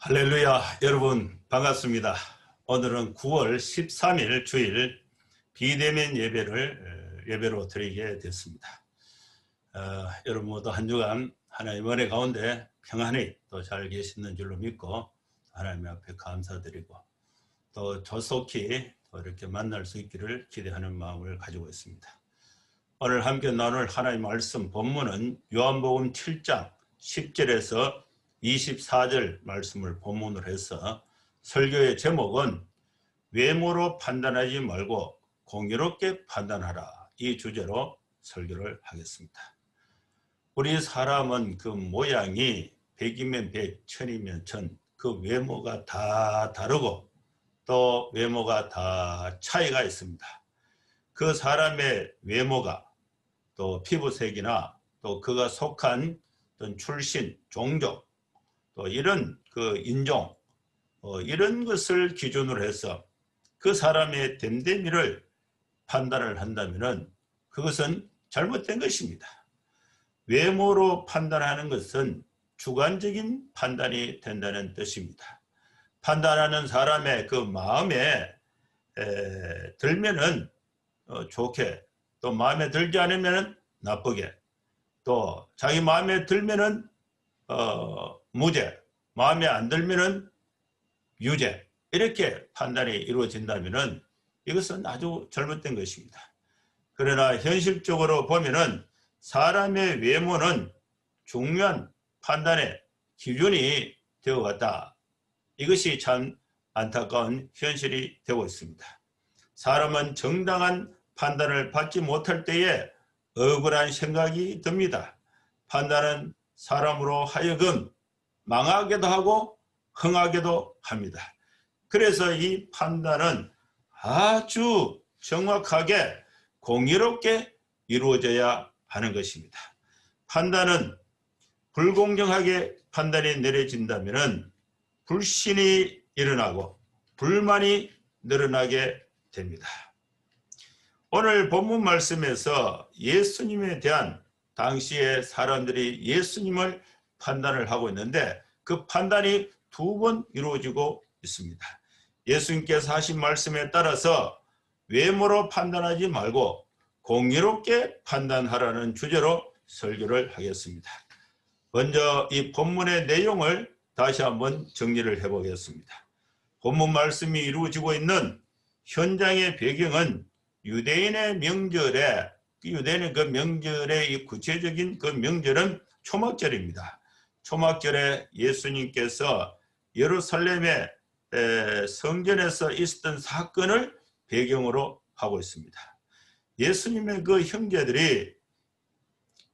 할렐루야, 여러분 반갑습니다. 오늘은 9월 13일 주일 비대면 예배로 드리게 됐습니다. 여러분 모두 한 주간 하나님의 은혜 가운데 평안히 또 잘 계시는 줄로 믿고 하나님 앞에 감사드리고 또 조속히 또 이렇게 만날 수 있기를 기대하는 마음을 가지고 있습니다. 오늘 함께 나눌 하나님 말씀 본문은 요한복음 7장 10절에서 24절 말씀을 본문으로 해서 설교의 제목은 외모로 판단하지 말고 공의롭게 판단하라, 이 주제로 설교를 하겠습니다. 우리 사람은 그 모양이 100이면 100, 1000이면 1000, 그 외모가 다 다르고 또 외모가 다 차이가 있습니다. 그 사람의 외모가 또 피부색이나 또 그가 속한 어떤 출신, 종족, 또 이런 그 인종, 이런 것을 기준으로 해서 그 사람의 됨됨이를 판단을 한다면 그것은 잘못된 것입니다. 외모로 판단하는 것은 주관적인 판단이 된다는 뜻입니다. 판단하는 사람의 그 마음에 들면은 좋게, 또 마음에 들지 않으면 나쁘게, 또 자기 마음에 들면은 무죄, 마음에 안 들면은 유죄, 이렇게 판단이 이루어진다면은 이것은 아주 잘못된 것입니다. 그러나 현실적으로 보면은 사람의 외모는 중요한 판단의 기준이 되어갔다. 이것이 참 안타까운 현실이 되고 있습니다. 사람은 정당한 판단을 받지 못할 때에 억울한 생각이 듭니다. 판단은 사람으로 하여금 망하게도 하고 흥하게도 합니다. 그래서 이 판단은 아주 정확하게 공의롭게 이루어져야 하는 것입니다. 판단은 불공정하게 판단이 내려진다면 불신이 일어나고 불만이 늘어나게 됩니다. 오늘 본문 말씀에서 예수님에 대한 당시에 사람들이 예수님을 판단을 하고 있는데 그 판단이 두 번 이루어지고 있습니다. 예수님께서 하신 말씀에 따라서 외모로 판단하지 말고 공의롭게 판단하라는 주제로 설교를 하겠습니다. 먼저 이 본문의 내용을 다시 한번 정리를 해보겠습니다. 본문 말씀이 이루어지고 있는 현장의 배경은 유대인의 명절에, 유대인의 그 명절의 이 구체적인 그 명절은 초막절입니다. 초막절에 예수님께서 예루살렘의 성전에서 있었던 사건을 배경으로 하고 있습니다. 예수님의 그 형제들이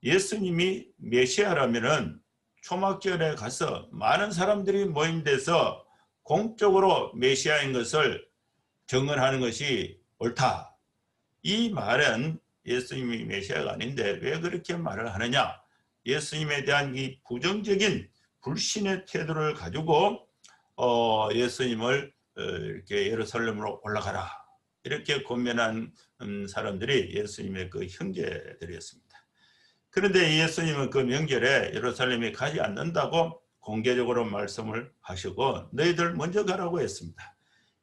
예수님이 메시아라면은 초막절에 가서 많은 사람들이 모임돼서 공적으로 메시아인 것을 증언하는 것이 옳다. 이 말은 예수님이 메시아가 아닌데 왜 그렇게 말을 하느냐? 예수님에 대한 이 부정적인 불신의 태도를 가지고 예수님을 이렇게 예루살렘으로 올라가라, 이렇게 권면한 사람들이 예수님의 그 형제들이었습니다. 그런데 예수님은 그 명절에 예루살렘에 가지 않는다고 공개적으로 말씀을 하시고 너희들 먼저 가라고 했습니다.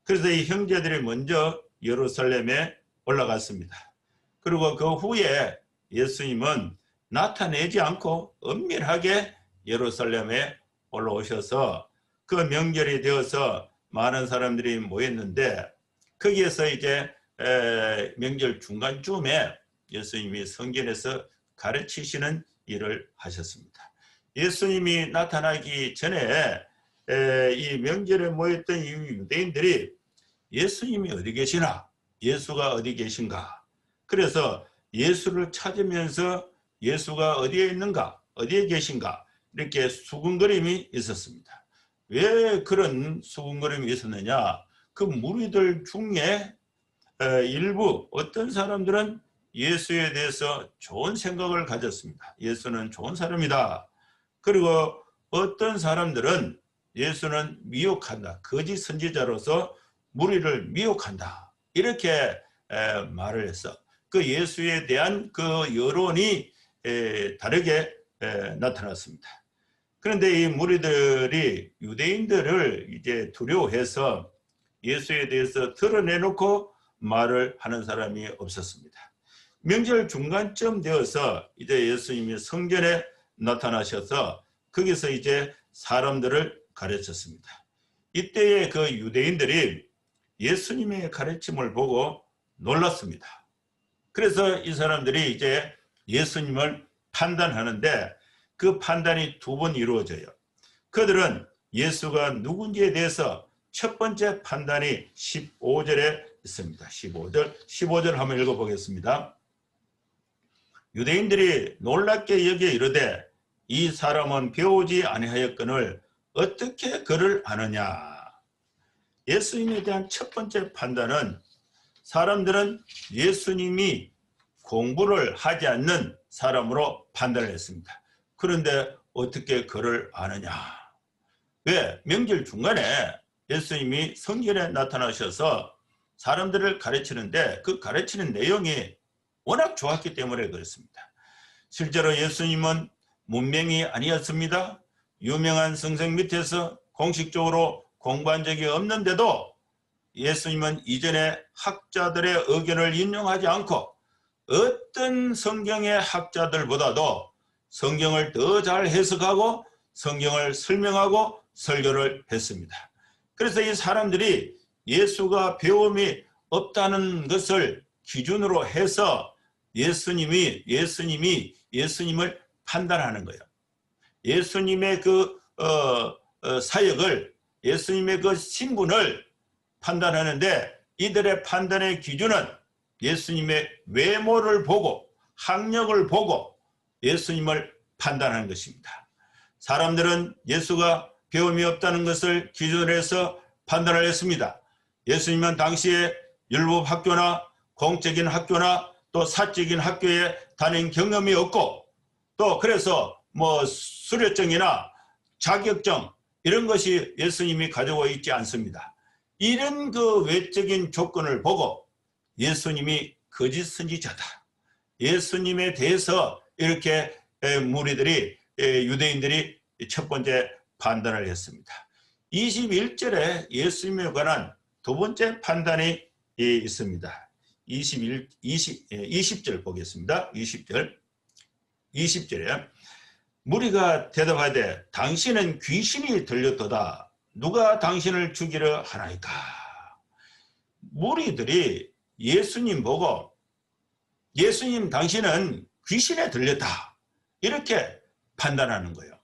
그래서 이 형제들이 먼저 예루살렘에 올라갔습니다. 그리고 그 후에 예수님은 나타내지 않고 은밀하게 예루살렘에 올라오셔서 그 명절이 되어서 많은 사람들이 모였는데 거기에서 이제 명절 중간쯤에 예수님이 성전에서 가르치시는 일을 하셨습니다. 예수님이 나타나기 전에 이 명절에 모였던 이 유대인들이 예수님이 어디 계시나? 예수가 어디 계신가? 그래서 예수를 찾으면서 예수가 어디에 있는가? 어디에 계신가? 이렇게 수군거림이 있었습니다. 왜 그런 수군거림이 있었느냐? 그 무리들 중에 일부 어떤 사람들은 예수에 대해서 좋은 생각을 가졌습니다. 예수는 좋은 사람이다. 그리고 어떤 사람들은 예수는 미혹한다. 거짓 선지자로서 무리를 미혹한다. 이렇게 말을 해서 그 예수에 대한 그 여론이 다르게 나타났습니다. 그런데 이 무리들이 유대인들을 이제 두려워해서 예수에 대해서 드러내놓고 말을 하는 사람이 없었습니다. 명절 중간쯤 되어서 이제 예수님이 성전에 나타나셔서 거기서 이제 사람들을 가르쳤습니다. 이때의 그 유대인들이 예수님의 가르침을 보고 놀랐습니다. 그래서 이 사람들이 이제 예수님을 판단하는데 그 판단이 두 번 이루어져요. 그들은 예수가 누군지에 대해서 첫 번째 판단이 15절에 있습니다. 15절 한번 읽어보겠습니다. 유대인들이 놀랍게 여겨 이르되 이 사람은 배우지 아니하였거늘 어떻게 그를 아느냐. 예수님에 대한 첫 번째 판단은 사람들은 예수님이 공부를 하지 않는 사람으로 판단을 했습니다. 그런데 어떻게 그를 아느냐. 왜? 명절 중간에 예수님이 성전에 나타나셔서 사람들을 가르치는데 그 가르치는 내용이 워낙 좋았기 때문에 그렇습니다. 실제로 예수님은 문맹이 아니었습니다. 유명한 성생 밑에서 공식적으로 공부한 적이 없는데도 예수님은 이전에 학자들의 의견을 인용하지 않고 어떤 성경의 학자들보다도 성경을 더 잘 해석하고 성경을 설명하고 설교를 했습니다. 그래서 이 사람들이 예수가 배움이 없다는 것을 기준으로 해서 예수님을 판단하는 거예요. 예수님의 그 사역을, 예수님의 그 신분을 판단하는데 이들의 판단의 기준은 예수님의 외모를 보고 학력을 보고 예수님을 판단하는 것입니다. 사람들은 예수가 배움이 없다는 것을 기준으로 해서 판단을 했습니다. 예수님은 당시에 율법학교나 공적인 학교나 또 사적인 학교에 다닌 경험이 없고 또 그래서 뭐 수료증이나 자격증 이런 것이 예수님이 가지고 있지 않습니다. 이런 그 외적인 조건을 보고 예수님이 거짓 선지자다. 예수님에 대해서 이렇게 무리들이 유대인들이 첫 번째 판단을 했습니다. 21절에 예수님에 관한 두 번째 판단이 있습니다. 20절 보겠습니다. 20절에 무리가 대답하되 당신은 귀신이 들렸도다. 누가 당신을 죽이려 하나이까. 무리들이 예수님 보고 예수님 당신은 귀신에 들렸다. 이렇게 판단하는 거예요.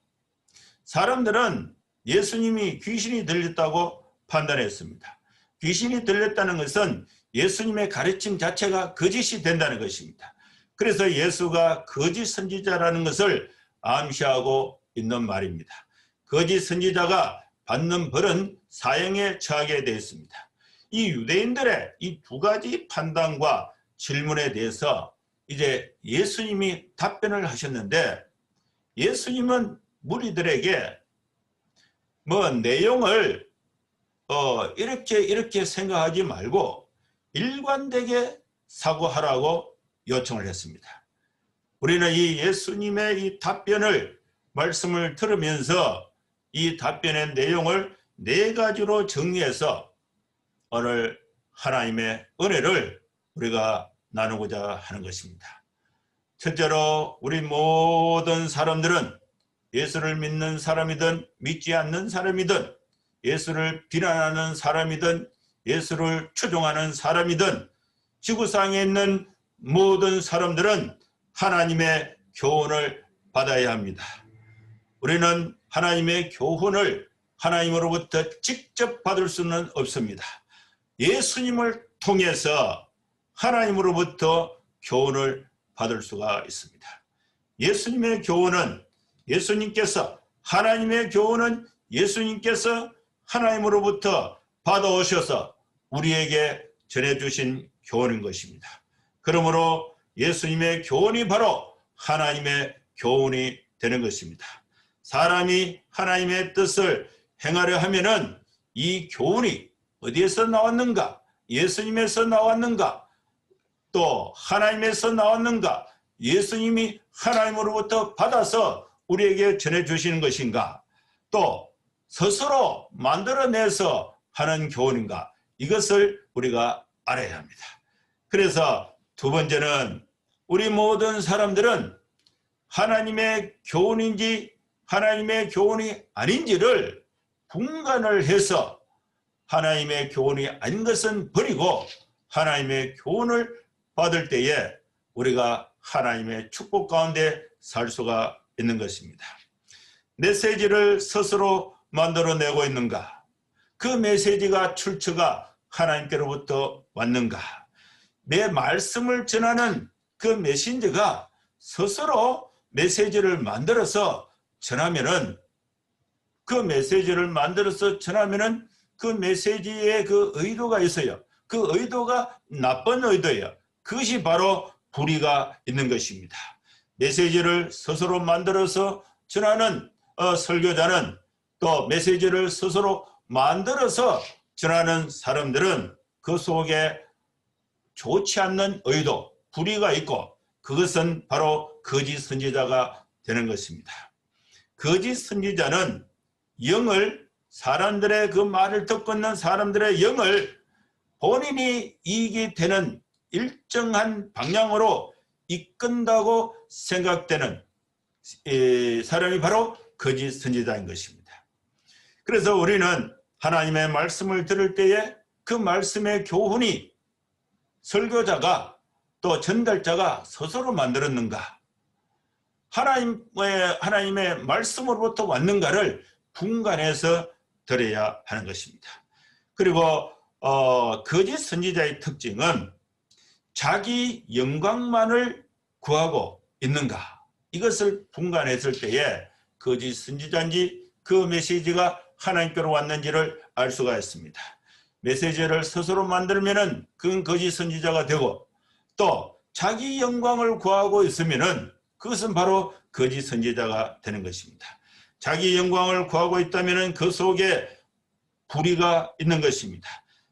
사람들은 예수님이 귀신이 들렸다고 판단했습니다. 귀신이 들렸다는 것은 예수님의 가르침 자체가 거짓이 된다는 것입니다. 그래서 예수가 거짓 선지자라는 것을 암시하고 있는 말입니다. 거짓 선지자가 받는 벌은 사형에 처하게 되어 있습니다. 이 유대인들의 이 두 가지 판단과 질문에 대해서 이제 예수님이 답변을 하셨는데 예수님은 무리들에게 뭐 내용을 이렇게 생각하지 말고 일관되게 사고하라고 요청을 했습니다. 우리는 이 예수님의 이 말씀을 들으면서 이 답변의 내용을 네 가지로 정리해서 오늘 하나님의 은혜를 우리가 나누고자 하는 것입니다. 첫째로 우리 모든 사람들은 예수를 믿는 사람이든 믿지 않는 사람이든 예수를 비난하는 사람이든 예수를 추종하는 사람이든 지구상에 있는 모든 사람들은 하나님의 교훈을 받아야 합니다. 우리는 하나님의 교훈을 하나님으로부터 직접 받을 수는 없습니다. 예수님을 통해서 하나님으로부터 교훈을 받을 수가 있습니다. 예수님의 교훈은 하나님의 교훈은 예수님께서 하나님으로부터 받아오셔서 우리에게 전해주신 교훈인 것입니다. 그러므로 예수님의 교훈이 바로 하나님의 교훈이 되는 것입니다. 사람이 하나님의 뜻을 행하려 하면은 이 교훈이 어디에서 나왔는가? 예수님에서 나왔는가? 또 하나님에서 나왔는가? 예수님이 하나님으로부터 받아서 우리에게 전해주시는 것인가? 또 스스로 만들어내서 하는 교훈인가? 이것을 우리가 알아야 합니다. 그래서 두 번째는 우리 모든 사람들은 하나님의 교훈인지 하나님의 교훈이 아닌지를 분간을 해서 하나님의 교훈이 아닌 것은 버리고 하나님의 교훈을 받을 때에 우리가 하나님의 축복 가운데 살 수가 있는 것입니다. 메시지를 스스로 만들어내고 있는가? 그 메시지가 출처가 하나님께로부터 왔는가? 내 말씀을 전하는 그 메신저가 스스로 메시지를 만들어서 전하면은 그 메시지를 만들어서 전하면은 그 메시지에 그 의도가 있어요. 그 의도가 나쁜 의도예요. 그것이 바로 불의가 있는 것입니다. 메시지를 스스로 만들어서 전하는 설교자는 또 메시지를 스스로 만들어서 전하는 사람들은 그 속에 좋지 않는 의도, 불의가 있고 그것은 바로 거짓 선지자가 되는 것입니다. 거짓 선지자는 영을 사람들의 그 말을 듣고 있는 사람들의 영을 본인이 이익이 되는 일정한 방향으로 이끈다고 생각되는 사람이 바로 거짓 선지자인 것입니다. 그래서 우리는 하나님의 말씀을 들을 때에 그 말씀의 교훈이 설교자가 또 전달자가 스스로 만들었는가, 하나님의 말씀으로부터 왔는가를 분간해서 들어야 하는 것입니다. 그리고 거짓 선지자의 특징은 자기 영광만을 구하고 있는가, 이것을 분간했을 때에 거짓 선지자인지 그 메시지가 하나님께로 왔는지를 알 수가 있습니다. 메시지를 스스로 만들면은 그건 거짓 선지자가 되고, 또 자기 영광을 구하고 있으면은 그것은 바로 거짓 선지자가 되는 것입니다. 자기 영광을 구하고 있다면은 그 속에 불의가 있는 것입니다.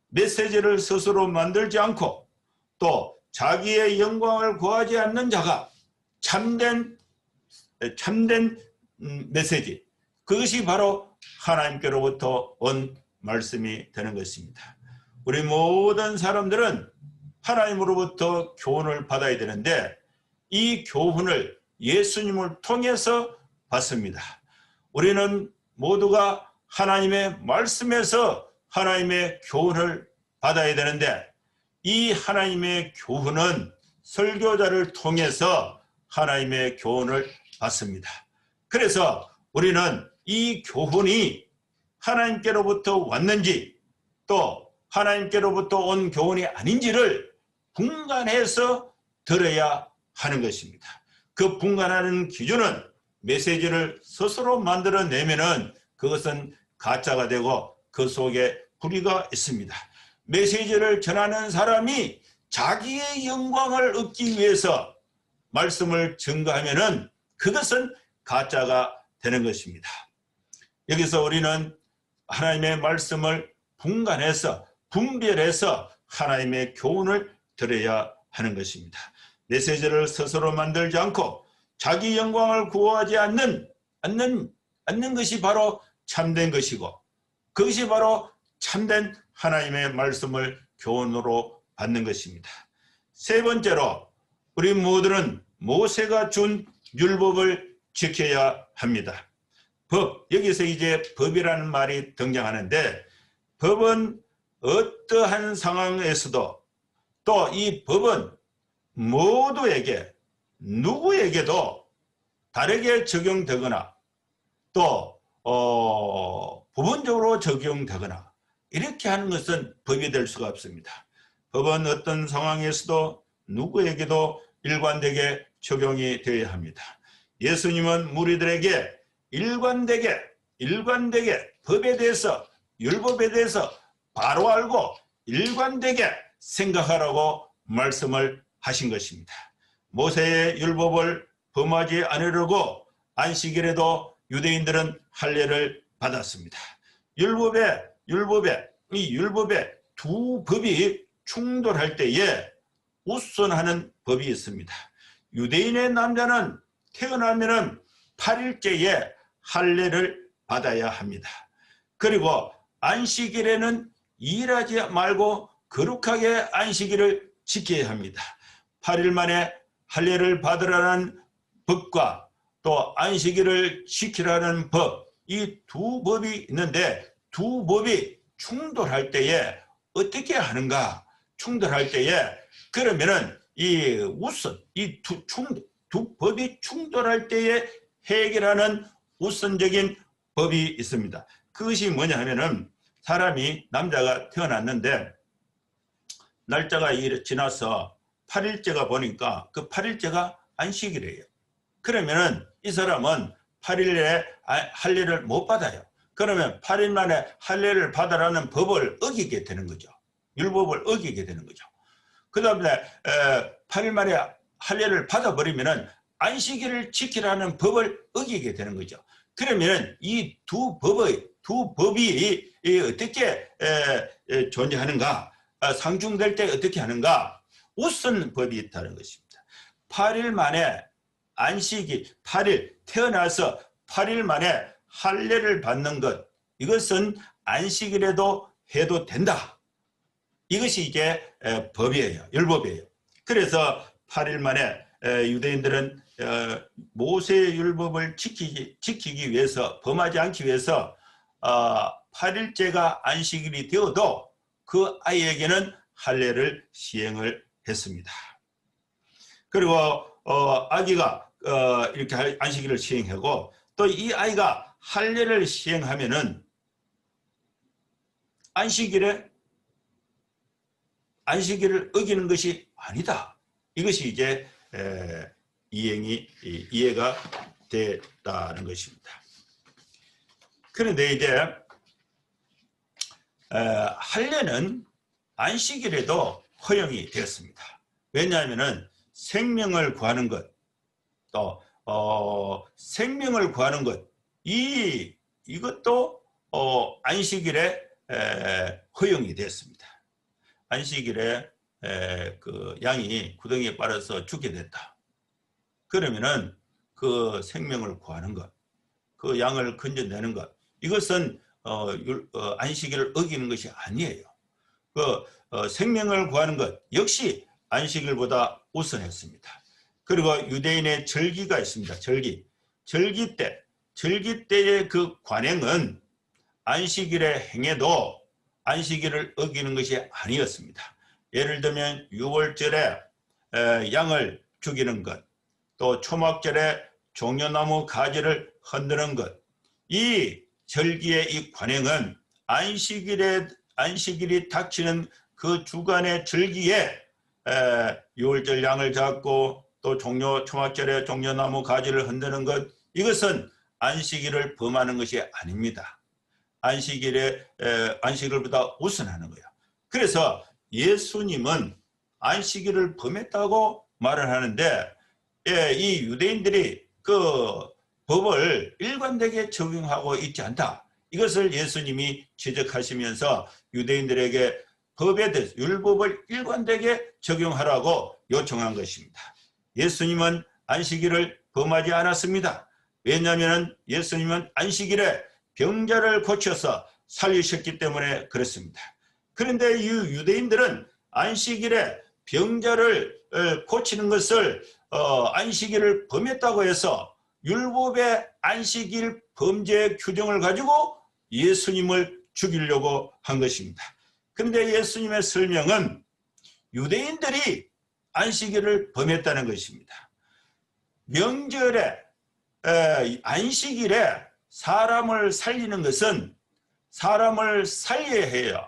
메시지를 스스로 만들지 않고 또 자기의 영광을 구하지 않는 자가 참된 메시지, 그것이 바로 하나님께로부터 온 말씀이 되는 것입니다. 우리 모든 사람들은 하나님으로부터 교훈을 받아야 되는데 이 교훈을 예수님을 통해서 받습니다. 우리는 모두가 하나님의 말씀에서 하나님의 교훈을 받아야 되는데 이 하나님의 교훈은 설교자를 통해서 하나님의 교훈을 받습니다. 그래서 우리는 이 교훈이 하나님께로부터 왔는지 또 하나님께로부터 온 교훈이 아닌지를 분간해서 들어야 하는 것입니다. 그 분간하는 기준은 메시지를 스스로 만들어내면은 그것은 가짜가 되고 그 속에 불의가 있습니다. 메시지를 전하는 사람이 자기의 영광을 얻기 위해서 말씀을 증거하면은 그것은 가짜가 되는 것입니다. 여기서 우리는 하나님의 말씀을 분간해서 분별해서 하나님의 교훈을 들어야 하는 것입니다. 메시지를 스스로 만들지 않고 자기 영광을 구하지 않는 것이 바로 참된 것이고 그것이 바로 참된 하나님의 말씀을 교훈으로 받는 것입니다. 세 번째로 우리 모두는 모세가 준 율법을 지켜야 합니다. 법, 여기서 이제 법이라는 말이 등장하는데 법은 어떠한 상황에서도 또 이 법은 모두에게 누구에게도 다르게 적용되거나 또 부분적으로 적용되거나 이렇게 하는 것은 법이 될 수가 없습니다. 법은 어떤 상황에서도 누구에게도 일관되게 적용이 되어야 합니다. 예수님은 무리들에게 일관되게 법에 대해서 율법에 대해서 바로 알고 일관되게 생각하라고 말씀을 하신 것입니다. 모세의 율법을 범하지 않으려고 안식일에도 유대인들은 할례를 받았습니다. 율법에 두 법이 충돌할 때에 우선하는 법이 있습니다. 유대인의 남자는 태어나면은 8일째에 할례를 받아야 합니다. 그리고 안식일에는 일하지 말고 거룩하게 안식일을 지켜야 합니다. 8일 만에 할례를 받으라는 법과 또 안식일을 지키라는 법, 이 두 법이 있는데 두 법이 충돌할 때에 어떻게 하는가? 충돌할 때에 그러면은 이 우선 이 두 법이 충돌할 때에 해결하는 우선적인 법이 있습니다. 그것이 뭐냐 하면은 사람이 남자가 태어났는데 날짜가 지나서 8일째가 보니까 그 8일째가 안식일이에요. 그러면은 이 사람은 8일에 할례를 못 받아요. 그러면 8일 만에 할례를 받으라는 법을 어기게 되는 거죠. 율법을 어기게 되는 거죠. 그 다음에 8일 만에 할례를 받아버리면은 안식일을 지키라는 법을 어기게 되는 거죠. 그러면 이 두 법이 어떻게 존재하는가, 상충될 때 어떻게 하는가, 우선 법이 있다는 것입니다. 8일 만에 안식일, 8일 태어나서 8일 만에 할례를 받는 것, 이것은 안식일에도 해도 된다. 이것이 이제 법이에요. 율법이에요. 그래서 8일 만에 유대인들은 모세의 율법을 지키기 위해서, 범하지 않기 위해서 8일째가 안식일이 되어도 그 아이에게는 할례를 시행을 했습니다. 그리고 아기가 이렇게 안식일을 시행하고 또 이 아이가 할례를 시행하면은 안식일을 어기는 것이 아니다. 이것이 이제 이해가 됐다는 것입니다. 그런데 이제 할례는 안식일에도 허용이 되었습니다. 왜냐하면은 생명을 구하는 것, 또 생명을 구하는 것, 이것도 안식일에 허용이 되었습니다. 안식일에 그 양이 구덩이에 빠져서 죽게 됐다. 그러면은 그 생명을 구하는 것, 그 양을 건져내는 것, 이것은 안식일을 어기는 것이 아니에요. 생명을 구하는 것 역시 안식일보다 우선했습니다. 그리고 유대인의 절기가 있습니다. 절기 때의 그 관행은 안식일에 행해도 안식일을 어기는 것이 아니었습니다. 예를 들면 6월절에 양을 죽이는 것, 또 초막절에 종려나무 가지를 흔드는 것, 이 절기의 이 관행은 안식일이 닥치는 그 주간의 절기에 6월절 양을 잡고 또 초막절에 종려나무 가지를 흔드는 것, 이것은 안식일을 범하는 것이 아닙니다. 안식일보다 우선하는 거예요. 그래서 예수님은 안식일을 범했다고 말을 하는데 이 유대인들이 그 법을 일관되게 적용하고 있지 않다. 이것을 예수님이 지적하시면서 유대인들에게 법에 대해서 율법을 일관되게 적용하라고 요청한 것입니다. 예수님은 안식일을 범하지 않았습니다. 왜냐하면 예수님은 안식일에 병자를 고쳐서 살리셨기 때문에 그렇습니다. 그런데 이 유대인들은 안식일에 병자를 고치는 것을 안식일을 범했다고 해서 율법의 안식일 범죄 규정을 가지고 예수님을 죽이려고 한 것입니다. 그런데 예수님의 설명은 유대인들이 안식일을 범했다는 것입니다. 명절에 안식일에 사람을 살리는 것은 사람을 살려야 해요.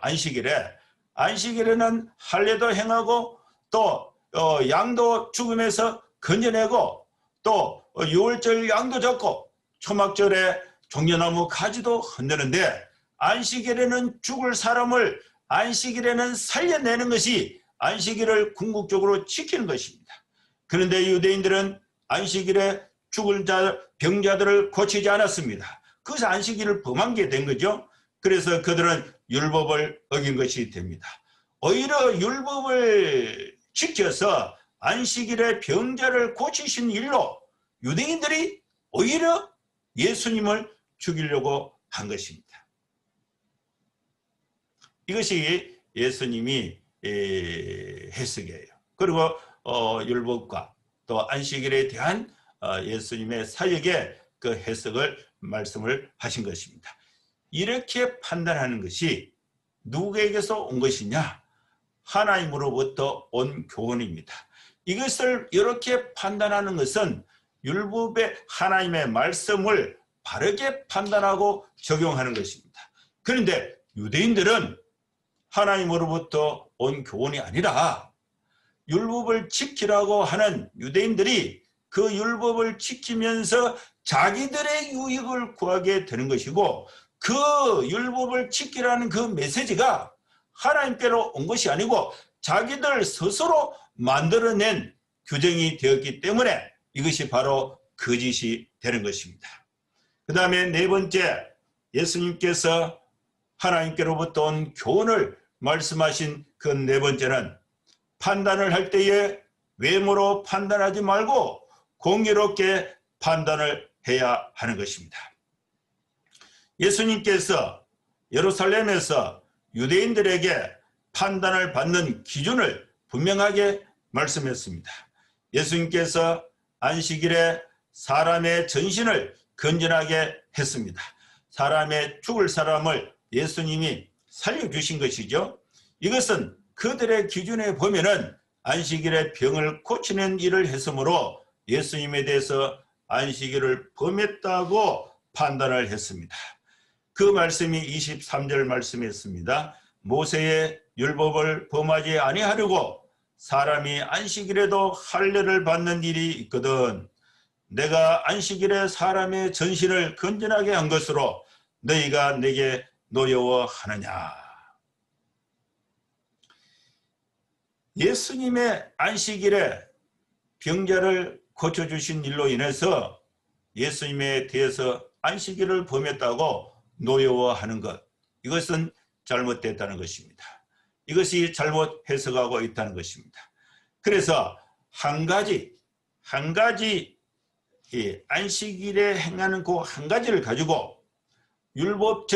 안식일에는 할례도 행하고 또 양도 죽음에서 건져내고 또 6월절 양도 잡고 초막절에 종려나무 가지도 흔드는데 안식일에는 죽을 사람을 안식일에는 살려내는 것이 안식일을 궁극적으로 지키는 것입니다. 그런데 유대인들은 안식일에 죽을 병자들을 고치지 않았습니다. 그래서 안식일을 범한 게 된 거죠. 그래서 그들은 율법을 어긴 것이 됩니다. 오히려 율법을 지켜서 안식일에 병자를 고치신 일로 유대인들이 오히려 예수님을 죽이려고 한 것입니다. 이것이 예수님이 해석이에요. 그리고 율법과 또 안식일에 대한 예수님의 사역의 그 해석을 말씀을 하신 것입니다. 이렇게 판단하는 것이 누구에게서 온 것이냐? 하나님으로부터 온 교훈입니다. 이것을 이렇게 판단하는 것은 율법의 하나님의 말씀을 바르게 판단하고 적용하는 것입니다. 그런데 유대인들은 하나님으로부터 온 교훈이 아니라 율법을 지키라고 하는 유대인들이 그 율법을 지키면서 자기들의 유익을 구하게 되는 것이고, 그 율법을 지키라는 그 메시지가 하나님께로 온 것이 아니고 자기들 스스로 만들어낸 규정이 되었기 때문에 이것이 바로 거짓이 되는 것입니다. 그 다음에 네 번째, 예수님께서 하나님께로부터 온 교훈을 말씀하신 그 네 번째는 판단을 할 때에 외모로 판단하지 말고 공의롭게 판단을 해야 하는 것입니다. 예수님께서 예루살렘에서 유대인들에게 판단을 받는 기준을 분명하게 말씀했습니다. 예수님께서 안식일에 사람의 전신을 건전하게 했습니다. 사람의 죽을 사람을 예수님이 살려주신 것이죠. 이것은 그들의 기준에 보면은 안식일에 병을 고치는 일을 했으므로 예수님에 대해서 안식일을 범했다고 판단을 했습니다. 그 말씀이 23절 말씀이었습니다. 모세의 율법을 범하지 아니하려고 사람이 안식일에도 할례를 받는 일이 있거든. 내가 안식일에 사람의 전신을 건전하게 한 것으로 너희가 내게 노여워하느냐. 예수님의 안식일에 병자를 고쳐주신 일로 인해서 예수님에 대해서 안식일을 범했다고 노여워하는 것, 이것은 잘못됐다는 것입니다. 이것이 잘못 해석하고 있다는 것입니다. 그래서 한 가지 안식일에 행하는 그 한 가지를 가지고 율법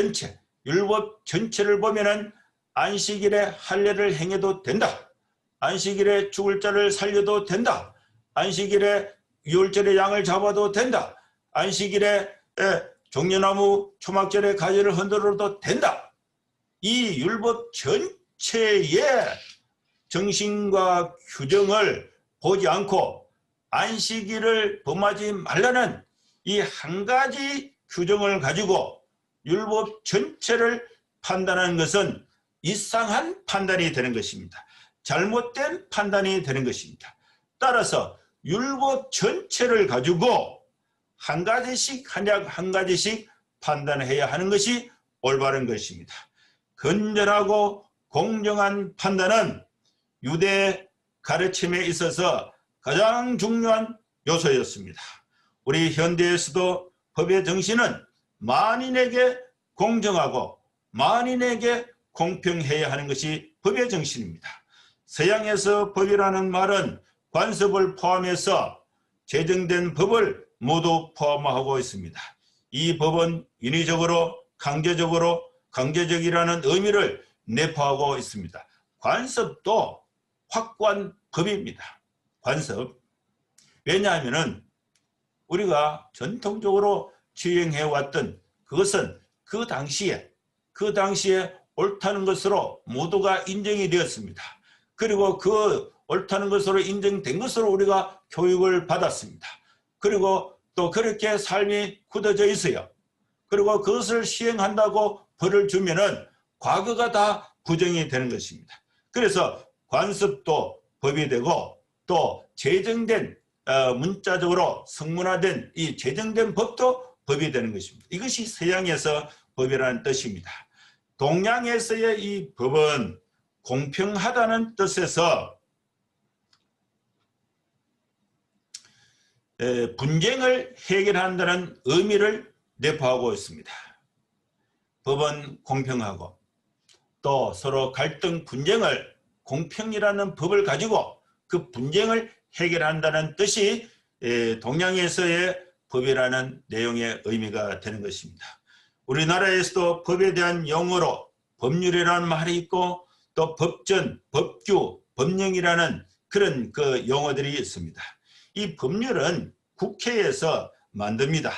전체를 보면은 안식일에 할례를 행해도 된다. 안식일에 죽을 자를 살려도 된다. 안식일에 유월절에 양을 잡아도 된다. 안식일에 종려나무 초막절에 가지를 흔들어도 된다. 이 율법 전체의 정신과 규정을 보지 않고 안식일을 범하지 말라는 이 한 가지 규정을 가지고 율법 전체를 판단하는 것은 이상한 판단이 되는 것입니다. 잘못된 판단이 되는 것입니다. 따라서 율법 전체를 가지고 한 가지씩 판단해야 하는 것이 올바른 것입니다. 건전하고 공정한 판단은 유대 가르침에 있어서 가장 중요한 요소였습니다. 우리 현대에서도 법의 정신은 만인에게 공정하고 만인에게 공평해야 하는 것이 법의 정신입니다. 서양에서 법이라는 말은 관습을 포함해서 제정된 법을 모두 포함하고 있습니다. 이 법은 인위적으로 강제적이라는 의미를 내포하고 있습니다. 관습도 확고한 법입니다. 관습. 왜냐하면 우리가 전통적으로 지행해왔던 그것은 그 당시에 옳다는 것으로 모두가 인정이 되었습니다. 그리고 그 옳다는 것으로 인정된 것으로 우리가 교육을 받았습니다. 그리고 또 그렇게 삶이 굳어져 있어요. 그리고 그것을 시행한다고 벌을 주면은 과거가 다 부정이 되는 것입니다. 그래서 관습도 법이 되고 또 제정된 문자적으로 성문화된 이 제정된 법도 법이 되는 것입니다. 이것이 서양에서 법이라는 뜻입니다. 동양에서의 이 법은 공평하다는 뜻에서 분쟁을 해결한다는 의미를 내포하고 있습니다. 법은 공평하고 또 서로 갈등 분쟁을 공평이라는 법을 가지고 그 분쟁을 해결한다는 뜻이 동양에서의 법이라는 내용의 의미가 되는 것입니다. 우리나라에서도 법에 대한 용어로 법률이라는 말이 있고 또 법전, 법규, 법령이라는 그런 그 용어들이 있습니다. 이 법률은 국회에서 만듭니다.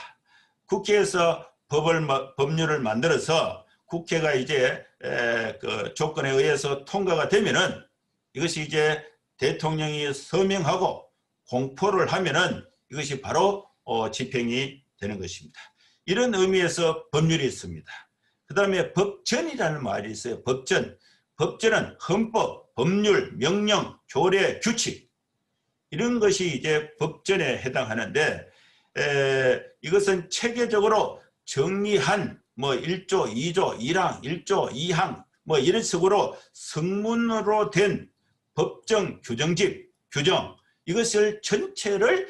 국회에서 법률을 만들어서 국회가 이제 그 조건에 의해서 통과가 되면은 이것이 이제 대통령이 서명하고 공포를 하면은 이것이 바로 집행이 되는 것입니다. 이런 의미에서 법률이 있습니다. 그 다음에 법전이라는 말이 있어요. 법전. 법전은 헌법, 법률, 명령, 조례, 규칙 이런 것이 이제 법전에 해당하는데 이것은 체계적으로 정리한 뭐 1조, 2조, 1항, 1조, 2항 뭐 이런 식으로 성문으로 된 법정 규정집, 규정 이것을 전체를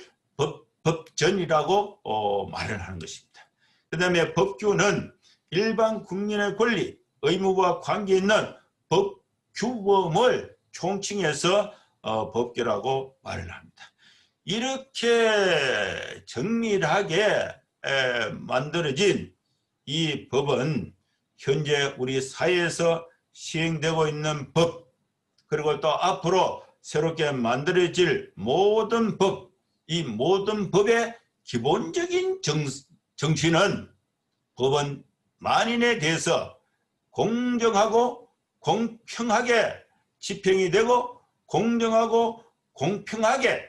법전이라고 말을 하는 것입니다. 그 다음에 법규는 일반 국민의 권리, 의무와 관계 있는 법규범을 총칭해서 법규라고 말을 합니다. 이렇게 정밀하게 만들어진 이 법은 현재 우리 사회에서 시행되고 있는 법 그리고 또 앞으로 새롭게 만들어질 모든 법, 이 모든 법의 기본적인 정신은 법은 만인에 대해서 공정하고 공평하게 집행이 되고 공정하고 공평하게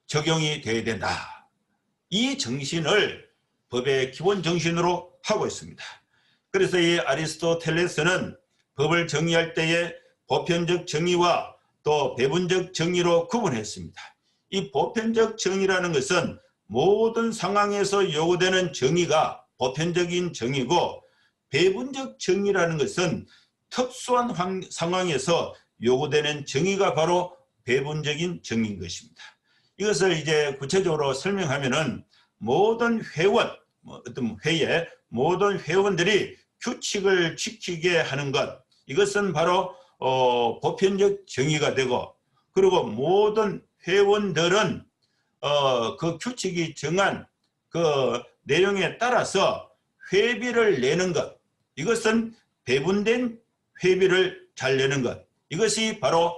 적용이 되어야 된다. 이 정신을 법의 기본 정신으로 하고 있습니다. 그래서 이 아리스토텔레스는 법을 정의할 때에 보편적 정의와 또 배분적 정의로 구분했습니다. 이 보편적 정의라는 것은 모든 상황에서 요구되는 정의가 보편적인 정의고 배분적 정의라는 것은 특수한 상황에서 요구되는 정의가 바로 배분적인 정의인 것입니다. 이것을 이제 구체적으로 설명하면은 모든 회원, 어떤 회의 모든 회원들이 규칙을 지키게 하는 것 이것은 바로 보편적 정의가 되고 그리고 모든 회원들은 그 규칙이 정한 그 내용에 따라서 회비를 내는 것 이것은 배분된 회비를 잘 내는 것 이것이 바로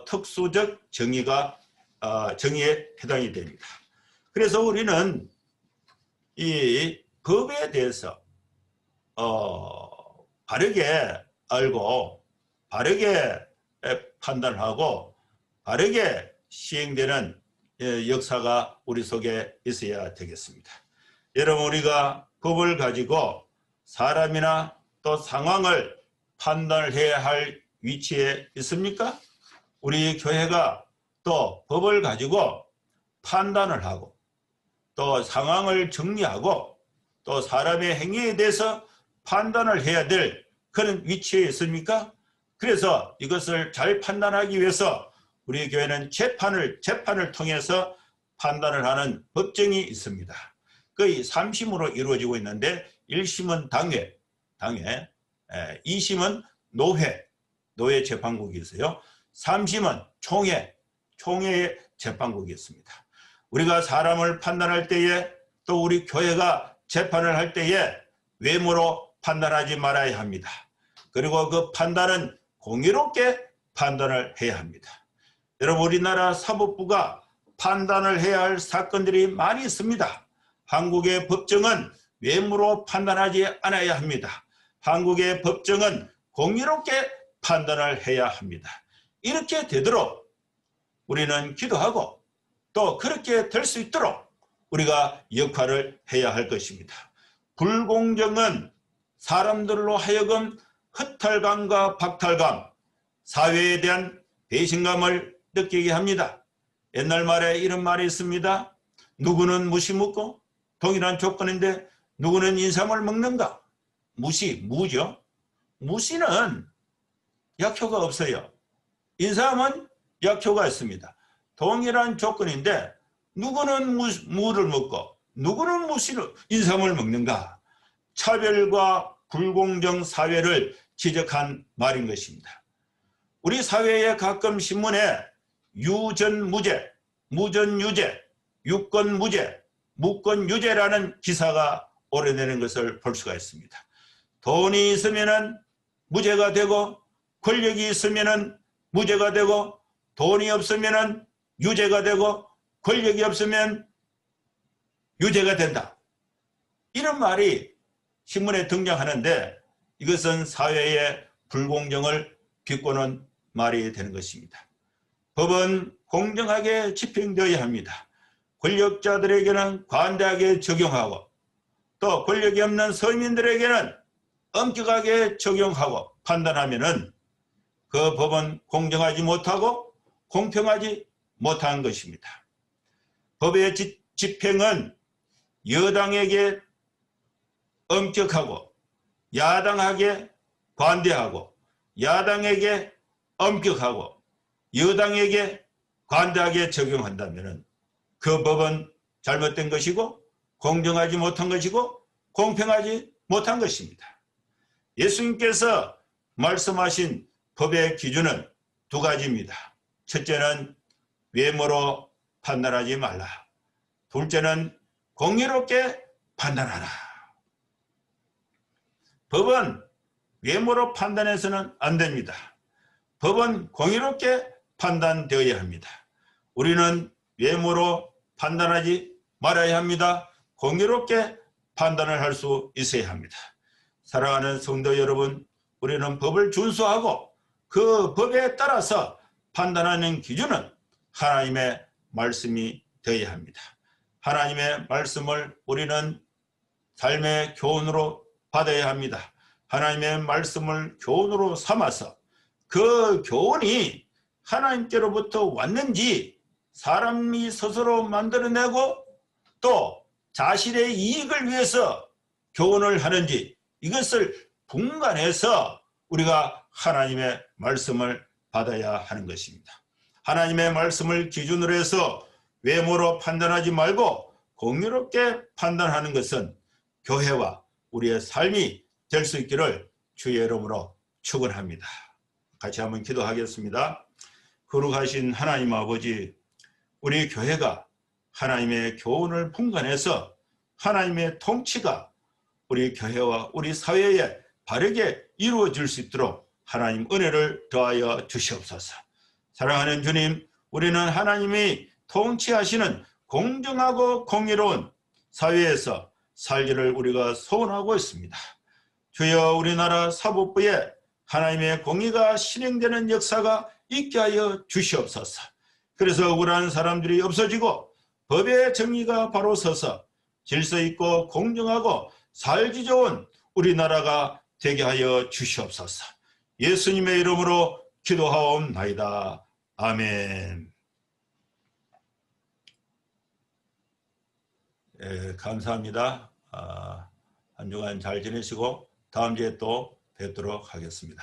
특수적 정의에 해당이 됩니다. 그래서 우리는 이 법에 대해서 바르게 알고 바르게 판단하고 바르게 시행되는 역사가 우리 속에 있어야 되겠습니다. 여러분 우리가 법을 가지고 사람이나 또 상황을 판단을 해야 할 위치에 있습니까? 우리 교회가 또 법을 가지고 판단을 하고 또 상황을 정리하고 또 사람의 행위에 대해서 판단을 해야 될 그런 위치에 있습니까? 그래서 이것을 잘 판단하기 위해서 우리 교회는 재판을 통해서 판단을 하는 법정이 있습니다. 거의 3심으로 이루어지고 있는데 1심은 당회, 2심은 노회 재판국이 있어요. 3심은 총회의 재판국이 있습니다. 우리가 사람을 판단할 때에 또 우리 교회가 재판을 할 때에 외모로 판단하지 말아야 합니다. 그리고 그 판단은 공의롭게 판단을 해야 합니다. 여러분 우리나라 사법부가 판단을 해야 할 사건들이 많이 있습니다. 한국의 법정은 외모로 판단하지 않아야 합니다. 한국의 법정은 공의롭게 판단을 해야 합니다. 이렇게 되도록 우리는 기도하고 또 그렇게 될 수 있도록 우리가 역할을 해야 할 것입니다. 불공정은 사람들로 하여금 허탈감과 박탈감, 사회에 대한 배신감을 느끼게 합니다. 옛날 말에 이런 말이 있습니다. 누구는 무시 묻고 동일한 조건인데 누구는 인삼을 먹는가? 무죠. 무시는 약효가 없어요. 인삼은 약효가 있습니다. 동일한 조건인데 누구는 무를 먹고 누구는 인삼을 먹는가? 차별과 불공정 사회를 지적한 말인 것입니다. 우리 사회에 가끔 신문에 유전무죄, 무전유죄, 유권무죄 무권 유죄라는 기사가 오래되는 것을 볼 수가 있습니다. 돈이 있으면은 무죄가 되고, 권력이 있으면은 무죄가 되고, 돈이 없으면은 유죄가 되고, 권력이 없으면 유죄가 된다. 이런 말이 신문에 등장하는데, 이것은 사회의 불공정을 비꼬는 말이 되는 것입니다. 법은 공정하게 집행되어야 합니다. 권력자들에게는 관대하게 적용하고, 또 권력이 없는 서민들에게는 엄격하게 적용하고 판단하면은 그 법은 공정하지 못하고 공평하지 못한 것입니다. 법의 집행은 여당에게 엄격하고 야당에게 관대하고, 야당에게 엄격하고 여당에게 관대하게 적용한다면 그 법은 잘못된 것이고 공정하지 못한 것이고 공평하지 못한 것입니다. 예수님께서 말씀하신 법의 기준은 두 가지입니다. 첫째는 외모로 판단하지 말라. 둘째는 공의롭게 판단하라. 법은 외모로 판단해서는 안 됩니다. 법은 공의롭게 판단되어야 합니다. 우리는 외모로 판단하지 말아야 합니다. 공의롭게 판단을 할 수 있어야 합니다. 사랑하는 성도 여러분, 우리는 법을 준수하고 그 법에 따라서 판단하는 기준은 하나님의 말씀이 되어야 합니다. 하나님의 말씀을 우리는 삶의 교훈으로 받아야 합니다. 하나님의 말씀을 교훈으로 삼아서 그 교훈이 하나님께로부터 왔는지, 사람이 스스로 만들어내고 또 자신의 이익을 위해서 교훈을 하는지, 이것을 분간해서 우리가 하나님의 말씀을 받아야 하는 것입니다. 하나님의 말씀을 기준으로 해서 외모로 판단하지 말고 공의롭게 판단하는 것은 교회와 우리의 삶이 될 수 있기를 주의 이름으로 축원합니다. 같이 한번 기도하겠습니다. 거룩하신 하나님 아버지, 우리 교회가 하나님의 교훈을 분간해서 하나님의 통치가 우리 교회와 우리 사회에 바르게 이루어질 수 있도록 하나님 은혜를 더하여 주시옵소서. 사랑하는 주님, 우리는 하나님이 통치하시는 공정하고 공의로운 사회에서 살기를 우리가 소원하고 있습니다. 주여, 우리나라 사법부에 하나님의 공의가 실행되는 역사가 있게 하여 주시옵소서. 그래서 억울한 사람들이 없어지고 법의 정의가 바로 서서 질서 있고 공정하고 살기 좋은 우리나라가 되게 하여 주시옵소서. 예수님의 이름으로 기도하옵나이다. 아멘. 감사합니다. 한 주간 잘 지내시고 다음 주에 또 뵙도록 하겠습니다.